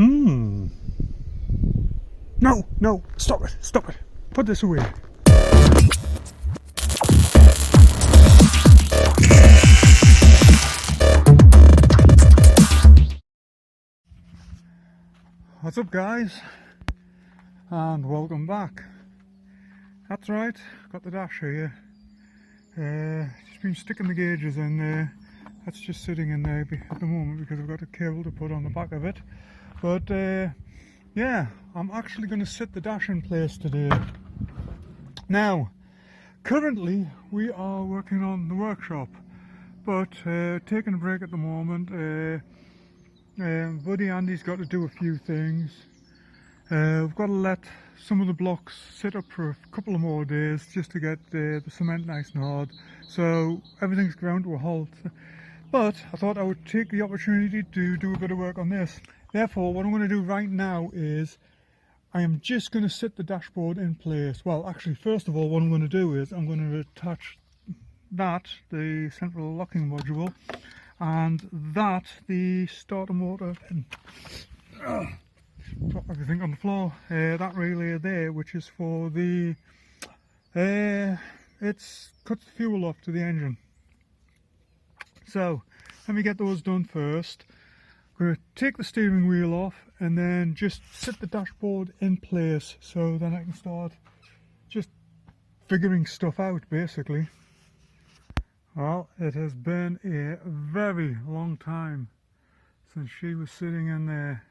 No, no, stop it, stop it. Put this away. What's up, guys? And welcome back. That's right, got the dash here. Just been sticking the gauges in there. That's just sitting in there at the moment because I've got a cable to put on the back of it. But yeah, I'm actually going to sit the dash in place today. Now, currently we are working on the workshop, but taking a break at the moment. Buddy Andy's got to do a few things. We've got to let some of the blocks sit up for a couple of more days just to get the cement nice and hard. So everything's ground to a halt. But I thought I would take the opportunity to do a bit of work on this. Therefore, what I'm going to do right now is I am just going to sit the dashboard in place. Well, actually, first of all, what I'm going to do is I'm going to attach that, the central locking module, and that, the starter motor, and drop everything on the floor. That relay there, which is for the, it cuts the fuel off to the engine. So let me get those done first. I'm going to take the steering wheel off and then just sit the dashboard in place so then I can start just figuring stuff out, basically. Well, it has been a very long time since she was sitting in there.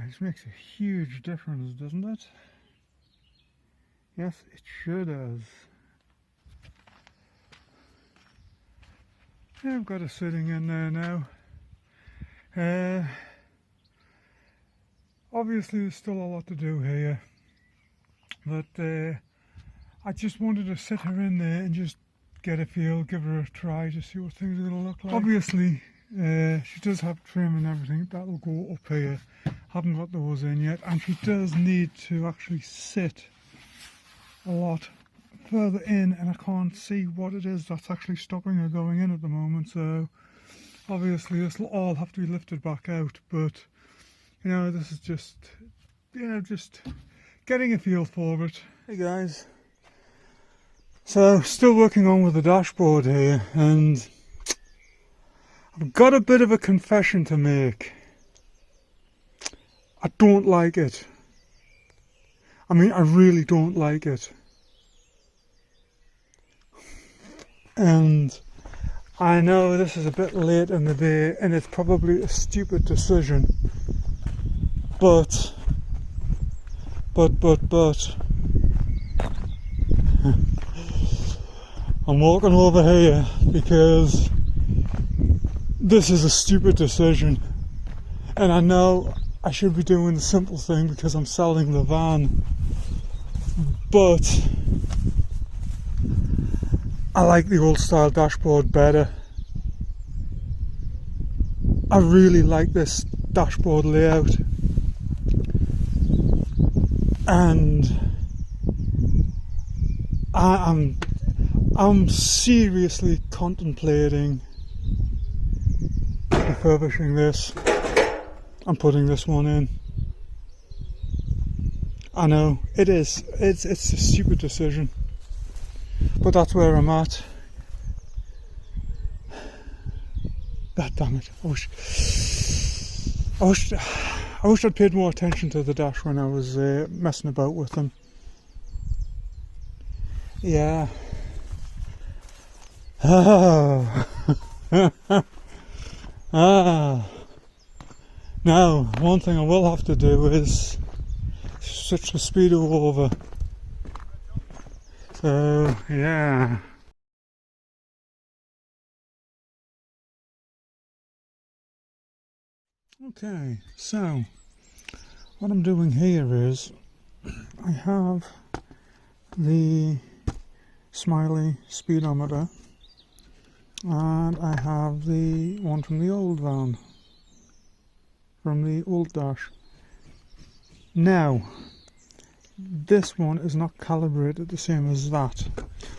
This makes a huge difference, doesn't it? Yes, it sure does. Yeah, I've got it sitting in there now. Obviously there's still a lot to do here, but I just wanted to sit her in there and just get a feel, give her a try to see what things are going to look like. Obviously she does have trim and everything, that'll go up here. Haven't got those in yet, and she does need to actually sit a lot further in, and I can't see what it is that's actually stopping her going in at the moment. So obviously this will all have to be lifted back out, but you know, this is just, yeah, just getting a feel for it. Hey guys, so still working on with the dashboard here, and I've got a bit of a confession to make. I don't like it. I mean, I really don't like it. And I know this is a bit late in the day and it's probably a stupid decision, but I'm walking over here because this is a stupid decision, and I know I should be doing the simple thing because I'm selling the van, but I like the old style dashboard better. I really like this dashboard layout, and I'm seriously contemplating refurbishing this and putting this one in. I know it's a stupid decision, but that's where I'm at. God damn it! I wish I'd paid more attention to the dash when I was messing about with them. Yeah. Now, one thing I will have to do is switch the speedo over. So, yeah. Okay, so what I'm doing here is I have the Smiley speedometer and I have the one from the old van, from the old dash. Now, this one is not calibrated the same as that.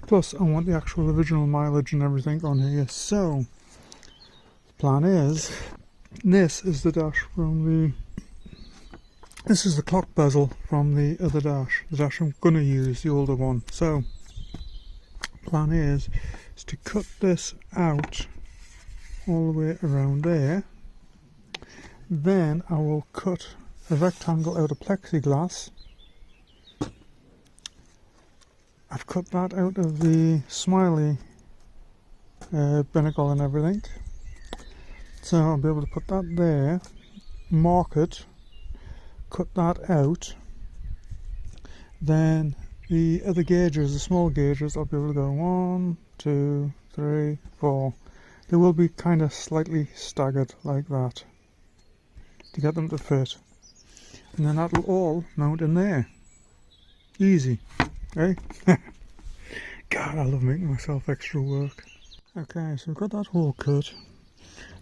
Plus, I want the actual original mileage and everything on here. So, plan is, this is the dash from the, this is the clock bezel from the other dash, the dash I'm going to use, the older one. So plan is to cut this out all the way around there. Then I will cut a rectangle out of plexiglass. I've cut that out of the smiley binnacle and everything, so I'll be able to put that there, mark it, cut that out. Then the other gauges, the small gauges, I'll be able to go 1, 2, 3, 4. They will be kind of slightly staggered like that to get them to fit, and then that'll all mount in there. Easy, eh? God, I love making myself extra work. Okay, so I've got that hole cut.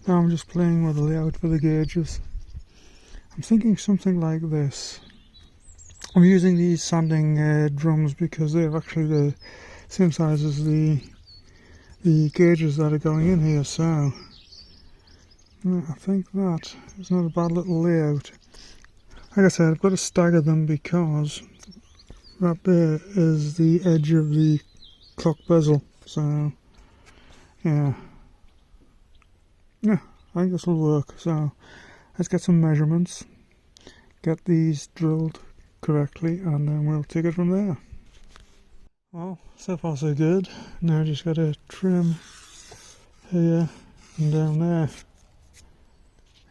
Now I'm just playing with the layout for the gauges. I'm thinking something like this. I'm using these sanding drums because they're actually the same size as the gauges that are going in here, so I think that is not a bad little layout. Like I said, I've got to stagger them because that there is the edge of the clock bezel, so yeah, I think this will work. So let's get some measurements, get these drilled correctly, and then we'll take it from there. Well, so far so good. Now just got to trim here and down there.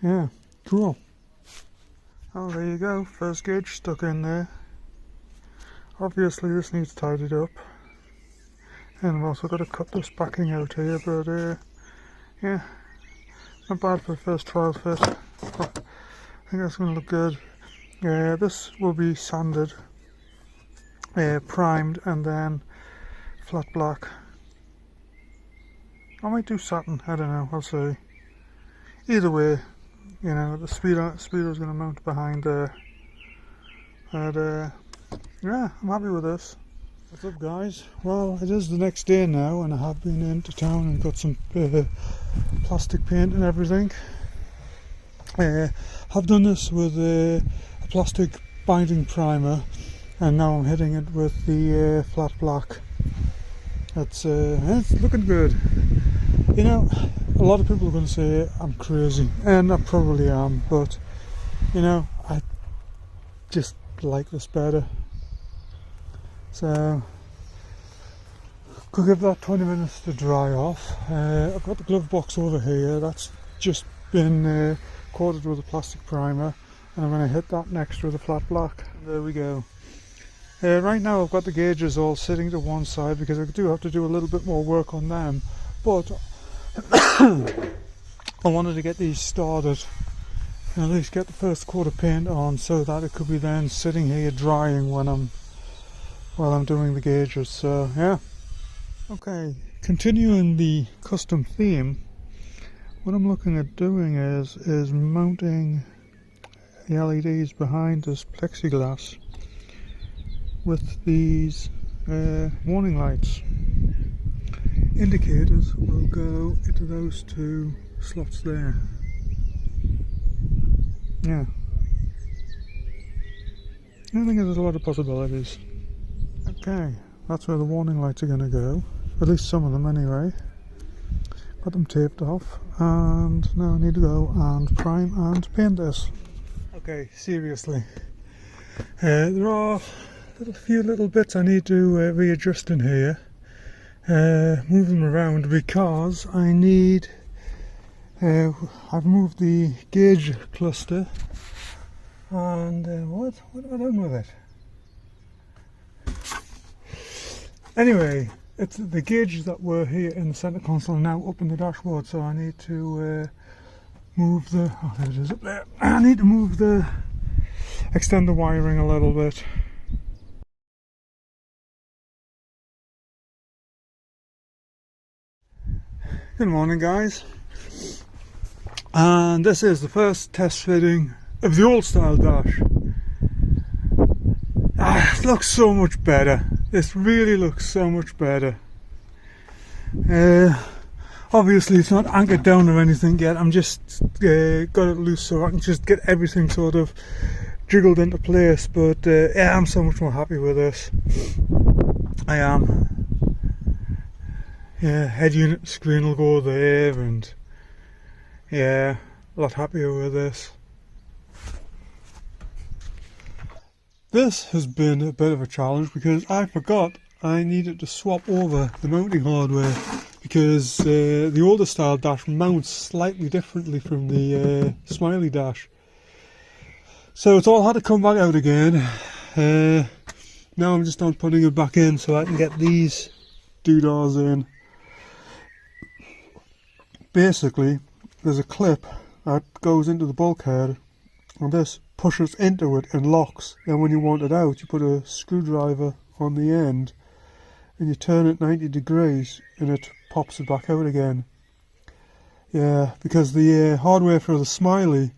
Yeah, cool. Oh, there you go, first gauge stuck in there. Obviously this needs tidied up, and I've also got to cut this backing out here, but yeah, not bad for a first trial fit. I think that's going to look good. This will be sanded, primed, and then flat black. I might do satin, I don't know, I'll see. Either way, you know, the speedo is going to mount behind there, and yeah, I'm happy with this. What's up, guys? Well, it is the next day now, and I have been into town and got some plastic paint and everything. I've done this with a plastic binding primer, and now I'm hitting it with the flat black. It's looking good. You know, a lot of people are going to say I'm crazy, and I probably am, but you know, I just like this better. So could give that 20 minutes to dry off. I've got the glove box over here, that's just been coated with a plastic primer, and I'm going to hit that next with a flat black. There we go. Right now I've got the gauges all sitting to one side because I do have to do a little bit more work on them, but I wanted to get these started and at least get the first coat of paint on so that it could be then sitting here drying while I'm doing the gauges. So yeah. Okay, continuing the custom theme, what I'm looking at doing is mounting the LEDs behind this plexiglass with these warning lights. Indicators will go into those two slots there. Yeah, I think there's a lot of possibilities. Okay, that's where the warning lights are going to go, at least some of them anyway. Got them taped off, and now I need to go and prime and paint this. Okay, seriously, there are a few little bits I need to readjust in here, move them around because I need, I've moved the gauge cluster, and what have I done with it? Anyway, it's the gauges that were here in the center console are now up in the dashboard, so I need to move the, oh there it is up there, I need to extend the wiring a little bit. Good morning, guys, and this is the first test fitting of the old style dash. It looks so much better. This really looks so much better. Obviously it's not anchored down or anything yet. I'm just got it loose so I can just get everything sort of jiggled into place. But yeah, I'm so much more happy with this. I am. Yeah, head unit screen will go there, and yeah, a lot happier with this. This has been a bit of a challenge because I forgot I needed to swap over the mounting hardware, because the older style dash mounts slightly differently from the Smiley dash. So it's all had to come back out again. Now I'm just on putting it back in so I can get these doodahs in. Basically, there's a clip that goes into the bulkhead, and this pushes into it and locks. And when you want it out, you put a screwdriver on the end and you turn it 90 degrees and it pops it back out again. Yeah, because the hardware for the Smiley,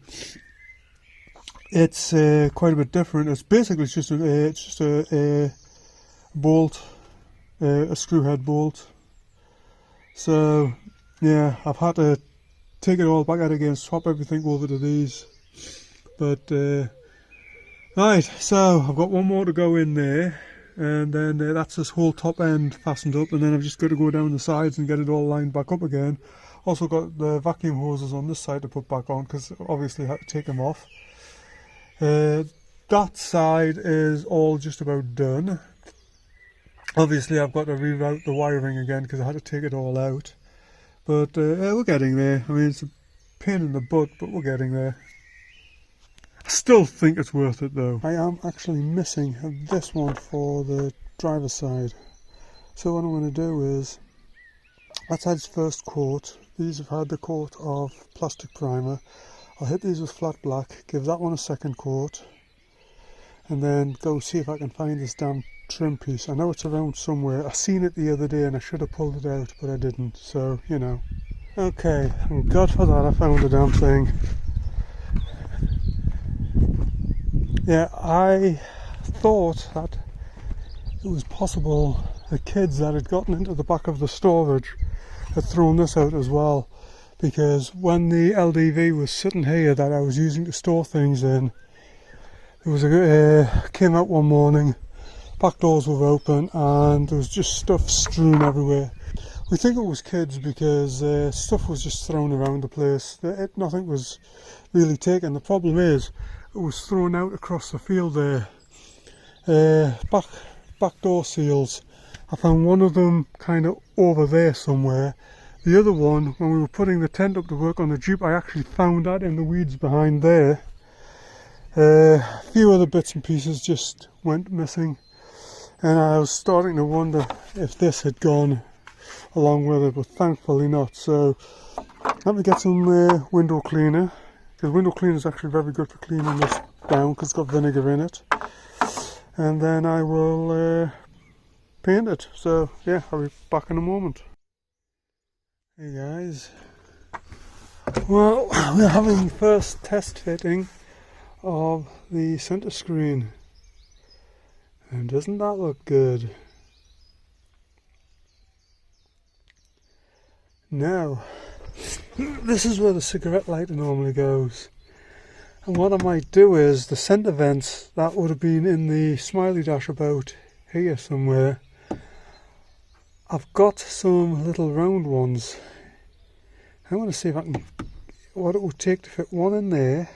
it's quite a bit different. It's basically just a bolt, a screw head bolt. So yeah, I've had to take it all back out again, swap everything over to these. But right, so I've got one more to go in there, and then that's this whole top end fastened up, and then I've just got to go down the sides and get it all lined back up again. Also got the vacuum hoses on this side to put back on, because obviously I had to take them off. That side is all just about done. Obviously I've got to reroute the wiring again because I had to take it all out. But we're getting there. I mean, it's a pain in the butt, but we're getting there. I still think it's worth it though. I am actually missing this one for the driver's side. So what I'm going to do is, that's had its first coat. These have had the coat of plastic primer. I'll hit these with flat black, give that one a second coat, and then go see if I can find this damn trim piece. I know it's around somewhere. I seen it the other day and I should have pulled it out, but I didn't, so you know. Okay, thank God for that, I found the damn thing. Yeah, I thought that it was possible the kids that had gotten into the back of the storage had thrown this out as well, because when the LDV was sitting here that I was using to store things in, there was came out one morning, back doors were open and there was just stuff strewn everywhere. We think it was kids because stuff was just thrown around the place. Nothing was really taken. The problem is it was thrown out across the field there. Back door seals. I found one of them kind of over there somewhere. The other one, when we were putting the tent up to work on the Jeep, I actually found that in the weeds behind there. A few other bits and pieces just went missing, and I was starting to wonder if this had gone along with it, but thankfully not. So let me get some window cleaner, because window cleaner is actually very good for cleaning this down because it's got vinegar in it, and then I will paint it. So yeah, I'll be back in a moment. Hey guys, well, we're having the first test fitting of the center screen, and doesn't that look good? Now, this is where the cigarette lighter normally goes, and what I might do is the center vents that would have been in the Smiley dash about here somewhere, I've got some little round ones. I want to see if I can, what it would take to fit one in there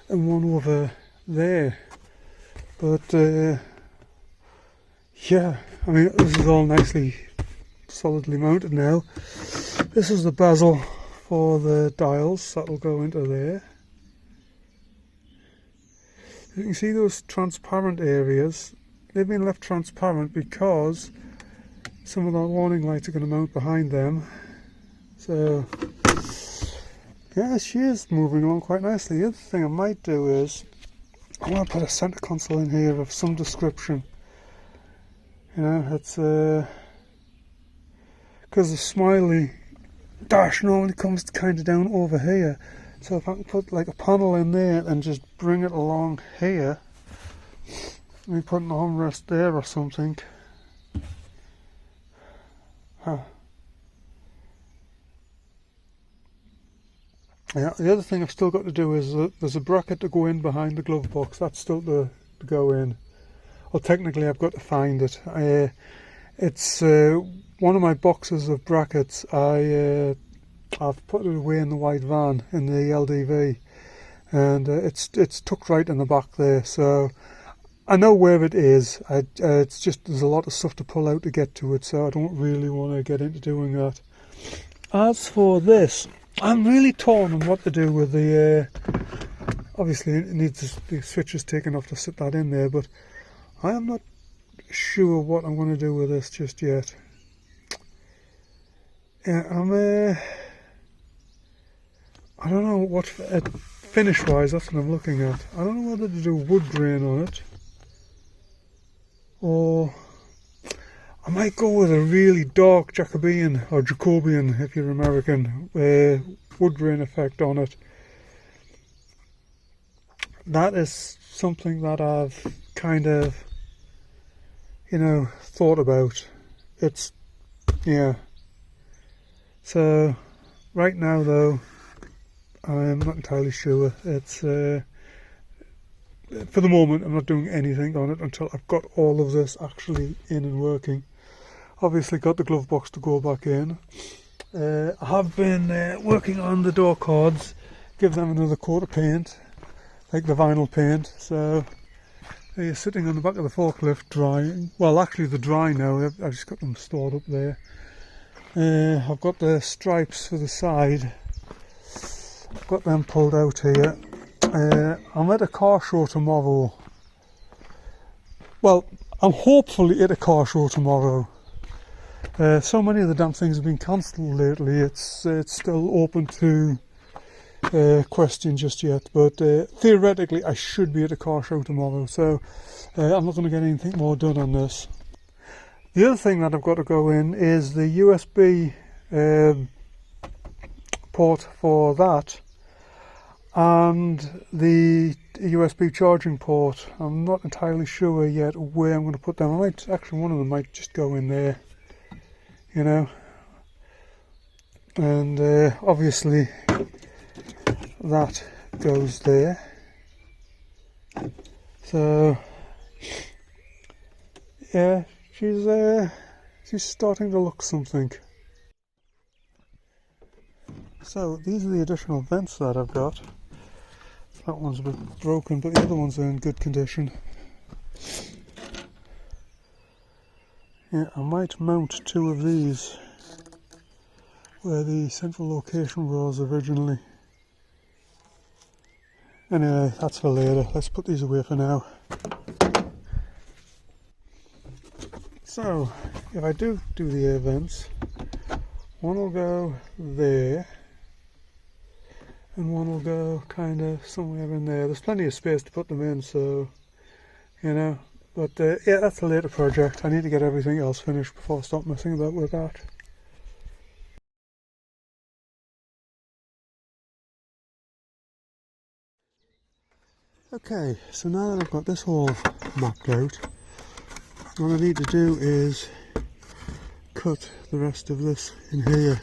and one over there. But yeah, I mean, this is all nicely solidly mounted now. This is the bezel for the dials that'll go into there. You can see those transparent areas. They've been left transparent because some of the warning lights are going to mount behind them. So yeah, she is moving along quite nicely. The other thing I might do is I want to put a centre console in here of some description. You know, it's because the Smiley dash normally comes kind of down over here. So if I can put like a panel in there and just bring it along here, maybe put an armrest there or something. Huh. Yeah, the other thing I've still got to do is there's a bracket to go in behind the glove box. That's still to go in. Well, technically I've got to find it. It's one of my boxes of brackets. I've put it away in the white van in the LDV, and it's tucked right in the back there. So I know where it is. It's just there's a lot of stuff to pull out to get to it, so I don't really want to get into doing that. As for this, I'm really torn on what to do with the. Obviously, it needs the switches taken off to sit that in there, but I am not sure what I'm going to do with this just yet. Yeah, I don't know what finish wise. That's what I'm looking at. I don't know whether to do wood grain on it, or I might go with a really dark Jacobean or Jacobean, if you're American, wood grain effect on it. That is something that I've kind of, thought about. It's, yeah. So, right now though, I'm not entirely sure. It's, for the moment, I'm not doing anything on it until I've got all of this actually in and working. Obviously got the glove box to go back in. I have been working on the door cards, give them another coat of paint, like the vinyl paint. So they're sitting on the back of the forklift drying. Well, actually they're dry now. I've just got them stored up there. I've got the stripes for the side. I've got them pulled out here. I'm at a car show tomorrow. Well, I'm hopefully at a car show tomorrow. So many of the damn things have been cancelled lately. It's still open to question just yet, but theoretically I should be at a car show tomorrow, so I'm not going to get anything more done on this. The other thing that I've got to go in is the USB port for that, and the USB charging port. I'm not entirely sure yet where I'm going to put them. One of them might just go in there, and obviously that goes there. So yeah, she's starting to look something. So these are the additional vents that I've got. That one's a bit broken, but the other ones are in good condition. Yeah, I might mount two of these where the central location was originally. Anyway, that's for later. Let's put these away for now. So, if I do the air vents, one will go there, and one will go kind of somewhere in there. There's plenty of space to put them in, so, but yeah, that's a later project. I need to get everything else finished before I start messing about with that. Okay, so now that I've got this all mapped out, what I need to do is cut the rest of this in here.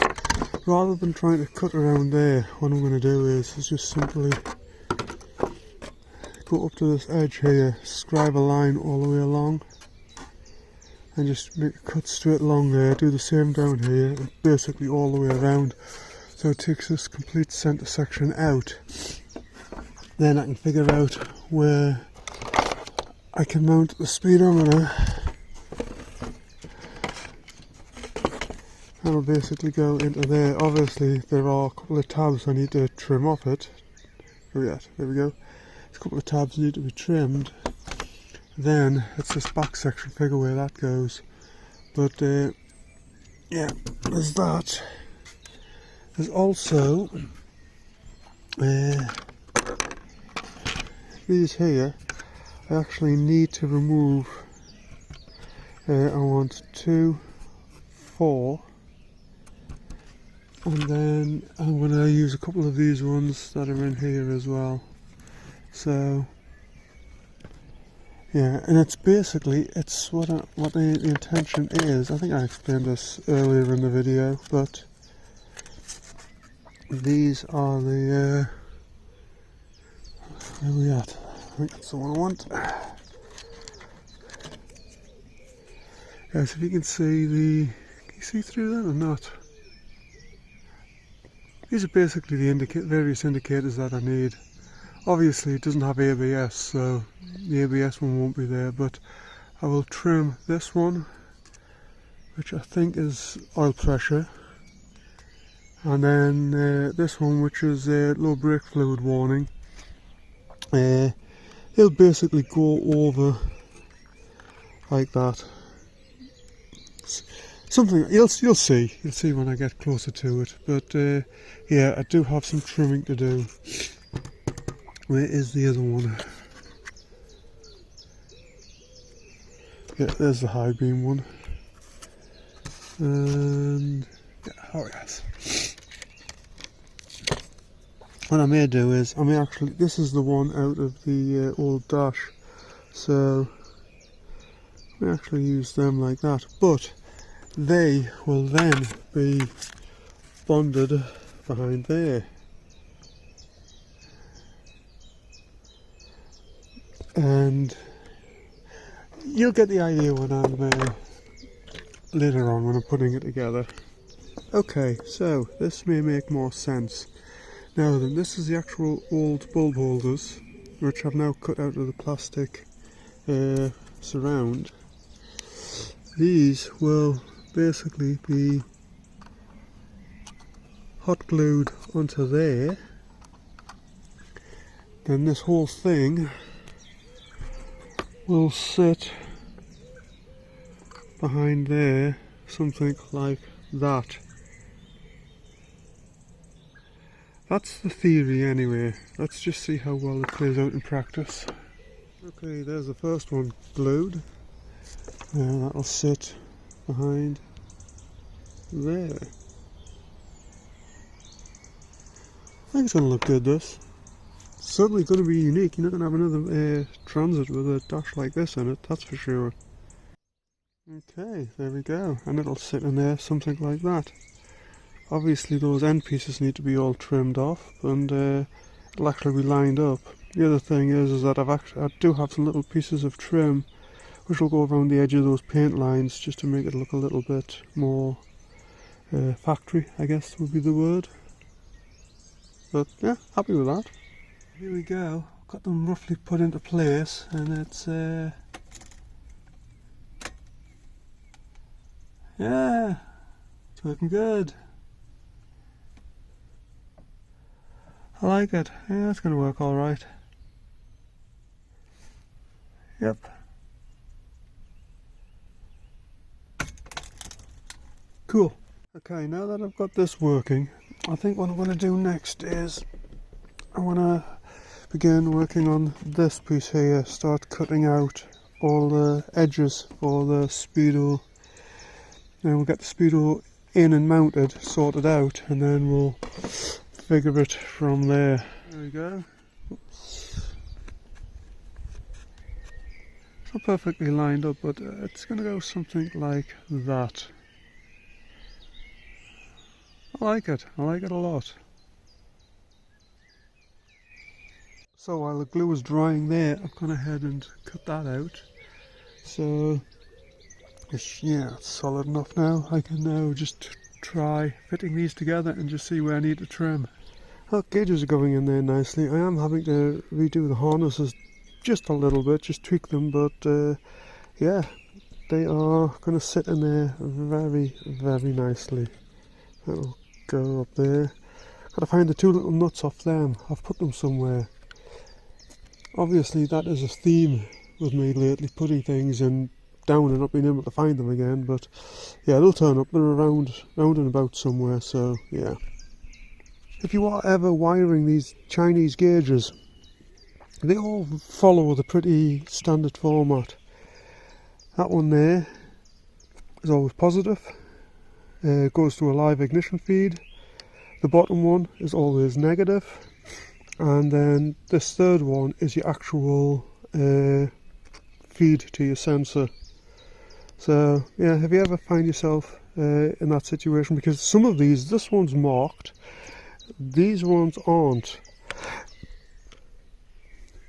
Rather than trying to cut around there, what I'm going to do is just simply go up to this edge here, scribe a line all the way along, and just make a cut straight along there. Do the same down here, and basically all the way around, so it takes this complete centre section out. Then I can figure out where I can mount the speedometer. That'll basically go into there. Obviously there are a couple of tabs I need to trim off it. Oh yeah, there we go. A couple of tabs need to be trimmed. Then it's this back section, figure where that goes. But yeah, there's that. There's also these here. I actually need to remove. I want 2, 4, and then I'm going to use a couple of these ones that are in here as well. So yeah, and it's basically what the intention is. I think I explained this earlier in the video, but These are the, where are we at? I think that's the one I want. Yes, if you can see can you see through that or not? These are basically the various indicators that I need. Obviously it doesn't have ABS, so the ABS one won't be there, but I will trim this one, which I think is oil pressure, and then this one, which is low brake fluid warning. It'll basically go over like that. Something you'll see when I get closer to it. But yeah, I do have some trimming to do. Where is the other one? Yeah, there's the high beam one. And yeah, oh yes. What I may do is, this is the one out of the old dash, so I may actually use them like that, but they will then be bonded behind there. And you'll get the idea when I'm later on when I'm putting it together. Okay, so this may make more sense. Now then, this is the actual old bulb holders, which I've now cut out of the plastic surround. These will basically be hot glued onto there. Then this whole thing will sit behind there, something like that. That's the theory anyway. Let's just see how well it plays out in practice. Okay, there's the first one glued. And that'll sit behind there. I think it's going to look good, this. It's certainly going to be unique. You're not going to have another Transit with a dash like this in it, that's for sure. Okay, there we go. And it'll sit in there something like that. Obviously those end pieces need to be all trimmed off, and it'll actually be lined up. The other thing is that I do have some little pieces of trim which will go around the edge of those paint lines just to make it look a little bit more factory, I guess would be the word. But yeah, happy with that. Here we go. Got them roughly put into place, and it's yeah, it's working good. I like it. Yeah, it's going to work alright. Yep. Cool. Okay, now that I've got this working, I think what I'm going to do next is I want to begin working on this piece here, start cutting out all the edges for the speedo. Then we'll get the speedo in and mounted, sorted out, and then we'll figure it from there. There we go. Oops. It's not perfectly lined up, but it's going to go something like that. I like it a lot. So while the glue is drying there, I've gone ahead and cut that out. So yeah, it's solid enough now. I can now just try fitting these together and just see where I need to trim. Well, gauges are going in there nicely. I am having to redo the harnesses just a little bit, just tweak them, but yeah, they are going to sit in there very, very nicely. That'll go up there. Got to find the two little nuts off them. I've put them somewhere. Obviously that is a theme with me lately, putting things in down and not being able to find them again, but yeah, they'll turn up. They're around and about somewhere, so yeah. If you are ever wiring these Chinese gauges, they all follow the pretty standard format. That one there is always positive, goes to a live ignition feed. The bottom one is always negative, and then this third one is your actual feed to your sensor. So yeah, if you ever find yourself in that situation, because some of these, this one's marked, these ones aren't.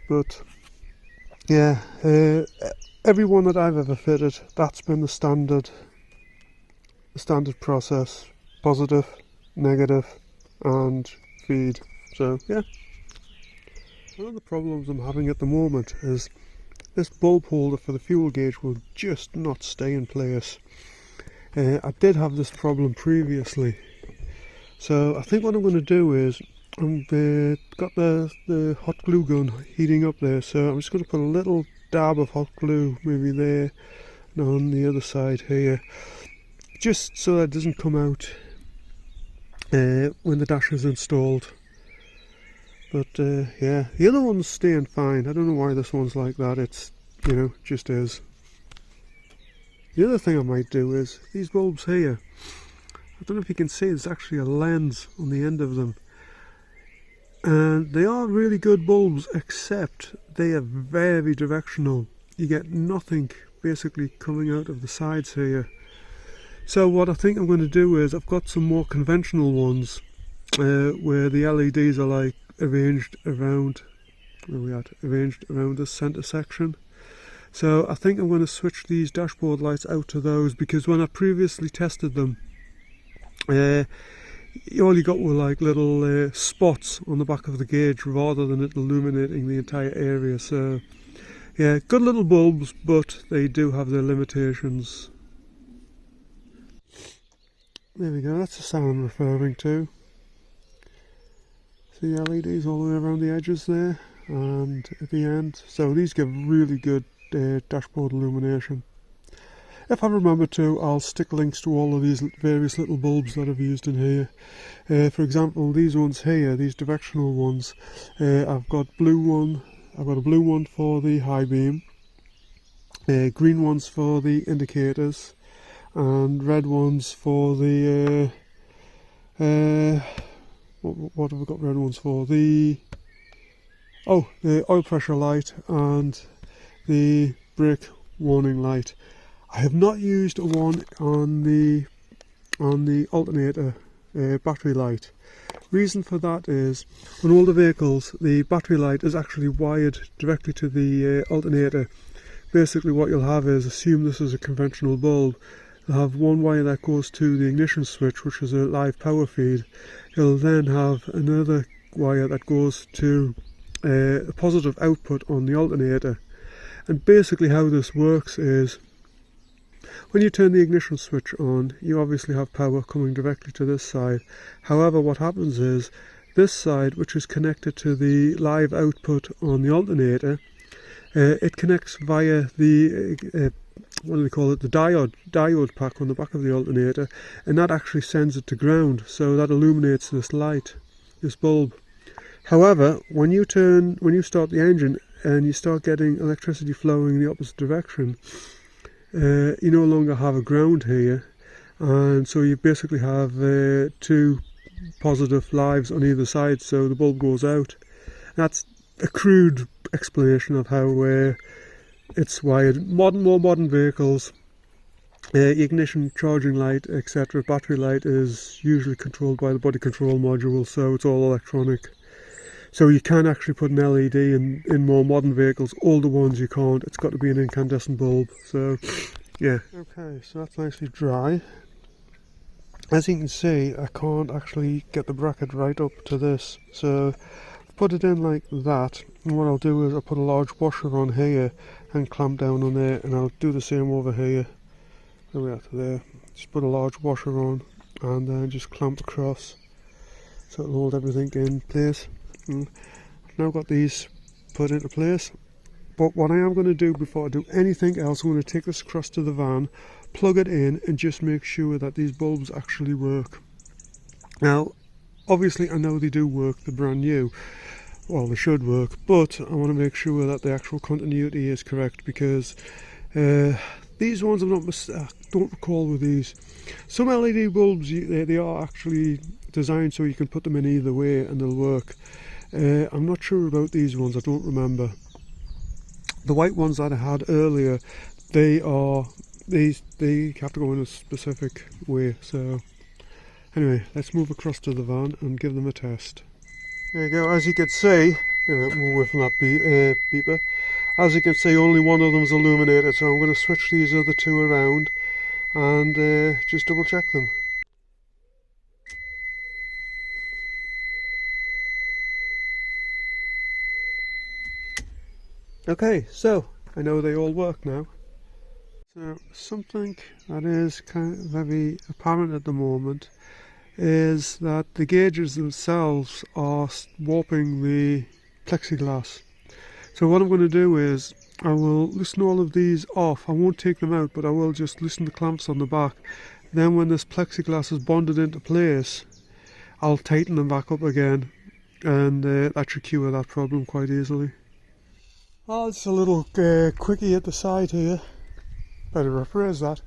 But yeah, every one that I've ever fitted, that's been the standard process: positive, negative, and feed. So yeah. One of the problems I'm having at the moment is this bulb holder for the fuel gauge will just not stay in place. I did have this problem previously, so I think what I'm going to do is I've got the hot glue gun heating up there, so I'm just going to put a little dab of hot glue maybe there and on the other side here, just so that it doesn't come out when the dash is installed. But yeah, the other one's staying fine. I don't know why this one's like that. It's, you know, just is. The other thing I might do is these bulbs here. I don't know if you can see, there's actually a lens on the end of them. And they are really good bulbs, except they are very directional. You get nothing basically coming out of the sides here. So what I think I'm going to do is, I've got some more conventional ones where the LEDs are like arranged around the center section. So I think I'm going to switch these dashboard lights out to those, because when I previously tested them, all you got were like little spots on the back of the gauge rather than it illuminating the entire area. So yeah, good little bulbs, but they do have their limitations. There we go, that's the sound I'm referring to. See the LEDs all the way around the edges there and at the end. So these give really good dashboard illumination. If I remember to, I'll stick links to all of these various little bulbs that I've used in here. For example, these ones here, these directional ones, I've got a blue one for the high beam, green ones for the indicators, and red ones for the what have I got red ones for? The oil pressure light and the brake warning light. I have not used one on the alternator battery light. Reason for that is, on older vehicles, the battery light is actually wired directly to the alternator. Basically what you'll have is, assume this is a conventional bulb, you'll have one wire that goes to the ignition switch, which is a live power feed. You'll then have another wire that goes to a positive output on the alternator. And basically how this works is, when you turn the ignition switch on, you obviously have power coming directly to this side. However, what happens is, this side, which is connected to the live output on the alternator, it connects via the what do they call it, the diode pack on the back of the alternator, and that actually sends it to ground, so that illuminates this light, this bulb. However, when you start the engine and you start getting electricity flowing in the opposite direction, you no longer have a ground here, and so you basically have two positive lives on either side, so the bulb goes out. That's a crude explanation of how it's wired. More modern vehicles, ignition, charging light, etc., battery light is usually controlled by the body control module, so it's all electronic. So you can actually put an LED in more modern vehicles. Older ones you can't. It's got to be an incandescent bulb. So yeah. Okay, so that's nicely dry. As you can see, I can't actually get the bracket right up to this. So I've put it in like that. And what I'll do is I'll put a large washer on here and clamp down on there. And I'll do the same over here. There we are to there. Just put a large washer on and then just clamp across, so it'll hold everything in place. I've now got these put into place, but what I am going to do before I do anything else, I'm going to take this across to the van, plug it in, and just make sure that these bulbs actually work. Now obviously I know they do work, they're brand new, well they should work, but I want to make sure that the actual continuity is correct, because these ones, I don't recall with these, some LED bulbs they are actually designed so you can put them in either way and they'll work. I'm not sure about these ones, I don't remember. The white ones that I had earlier, they have to go in a specific way. So Anyway, let's move across to the van and give them a test. There you go, as you can see, move away from that beeper. As you can see, only one of them is illuminated, so I'm going to switch these other two around and just double check them. Okay, so I know they all work now. So something that is kind of very apparent at the moment is that the gauges themselves are warping the plexiglass. So what I'm going to do is I will loosen all of these off. I won't take them out, but I will just loosen the clamps on the back. Then when this plexiglass is bonded into place, I'll tighten them back up again, and that should cure that problem quite easily. Oh, it's a little quickie at the side here. Better rephrase that.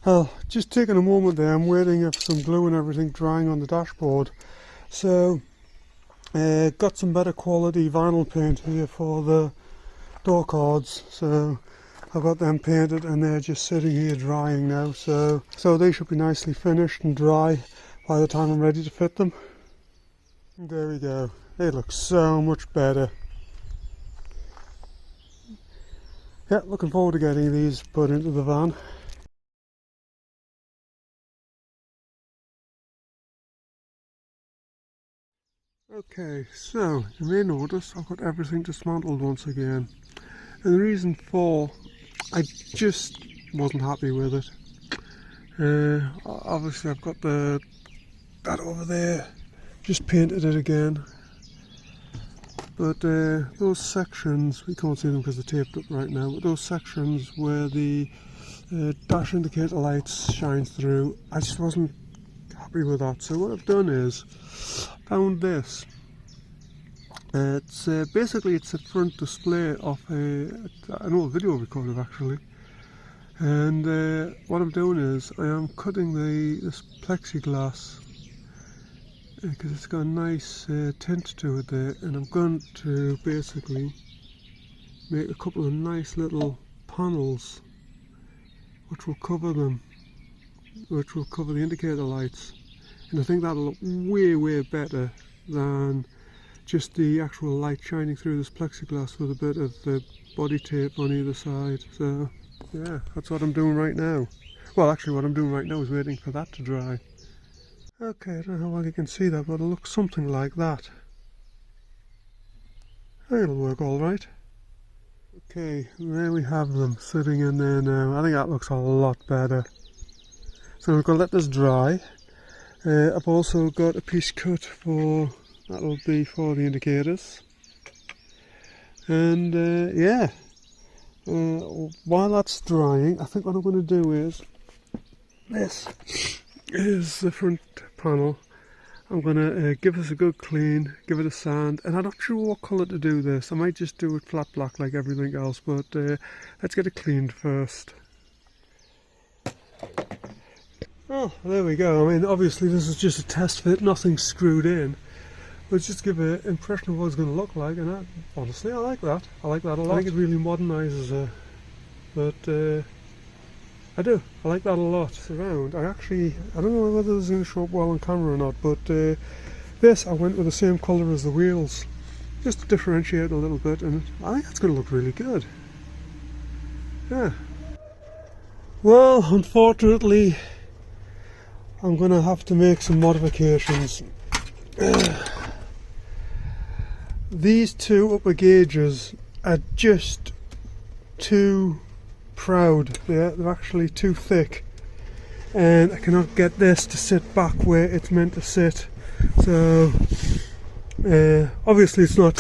Well, just taking a moment there, I'm waiting for some glue and everything drying on the dashboard. So, got some better quality vinyl paint here for the door cards. So, I've got them painted and they're just sitting here drying now. So they should be nicely finished and dry by the time I'm ready to fit them. And there we go. They look so much better. Yeah, looking forward to getting these put into the van. Okay, so you may notice I've got everything dismantled once again. And the reason for, I just wasn't happy with it. Obviously I've got that over there, just painted it again. But those sections, we can't see them because they're taped up right now, but those sections where the dash indicator lights shine through, I just wasn't happy with that. So what I've done is found this. It's basically it's a front display of an old video recorder actually, and what I'm doing is I am cutting this plexiglass because it's got a nice tint to it there, and I'm going to basically make a couple of nice little panels which will cover them, which will cover the indicator lights, and I think that'll look way better than just the actual light shining through this plexiglass with a bit of body tape on either side. So yeah, that's what I'm doing right now. Well, actually what I'm doing right now is waiting for that to dry. Okay, I don't know how well you can see that, but it'll look something like that. It'll work alright. Okay, there we have them sitting in there now. I think that looks a lot better. So we're going to let this dry. I've also got a piece cut for, that'll be for the indicators. And yeah, while that's drying, I think what I'm going to do is, this is the front panel. I'm going to give this a good clean, give it a sand, and I'm not sure what colour to do this. I might just do it flat black like everything else, but let's get it cleaned first. Oh, there we go. I mean, obviously this is just a test fit, nothing's screwed in. But just give an impression of what it's going to look like, and honestly I like that. I like that a lot. I think it really modernises it. But I do. I like that a lot. Surround. I don't know whether this is going to show up well on camera or not, but this I went with the same colour as the wheels, just to differentiate a little bit, and I think it's going to look really good. Yeah. Well, unfortunately, I'm going to have to make some modifications. These two upper gauges are just too proud. They're actually too thick, and I cannot get this to sit back where it's meant to sit. So obviously it's not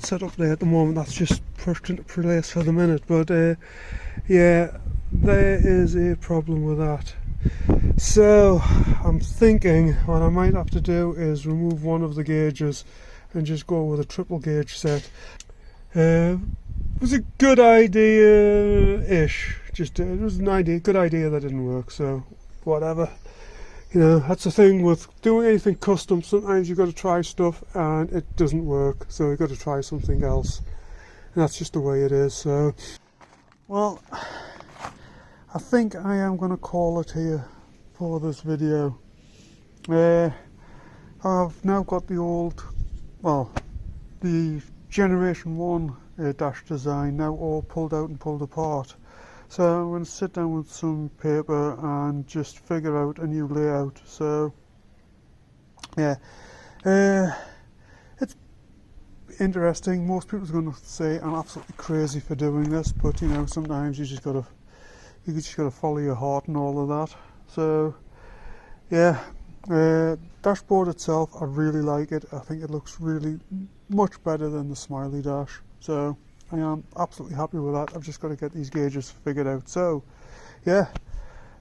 set up there at the moment. That's just pushed into place for the minute. But yeah, there is a problem with that. So I'm thinking what I might have to do is remove one of the gauges and just go with a triple gauge set. It was a good idea-ish. It was a good idea that didn't work, so whatever. You know, that's the thing with doing anything custom. Sometimes you've got to try stuff and it doesn't work, so you've got to try something else. And that's just the way it is. So, well, I think I am going to call it here for this video. I've now got the old, well, the Generation 1 dash design now all pulled out and pulled apart. So I'm going to sit down with some paper and just figure out a new layout. So yeah, it's interesting. Most people are going to say I'm absolutely crazy for doing this, but you know, sometimes you just gotta follow your heart and all of that. So yeah, dashboard itself, I really like it. I think it looks really much better than the Smiley Dash. So I am absolutely happy with that. I've just got to get these gauges figured out. So yeah,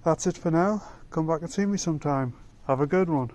that's it for now. Come back and see me sometime. Have a good one.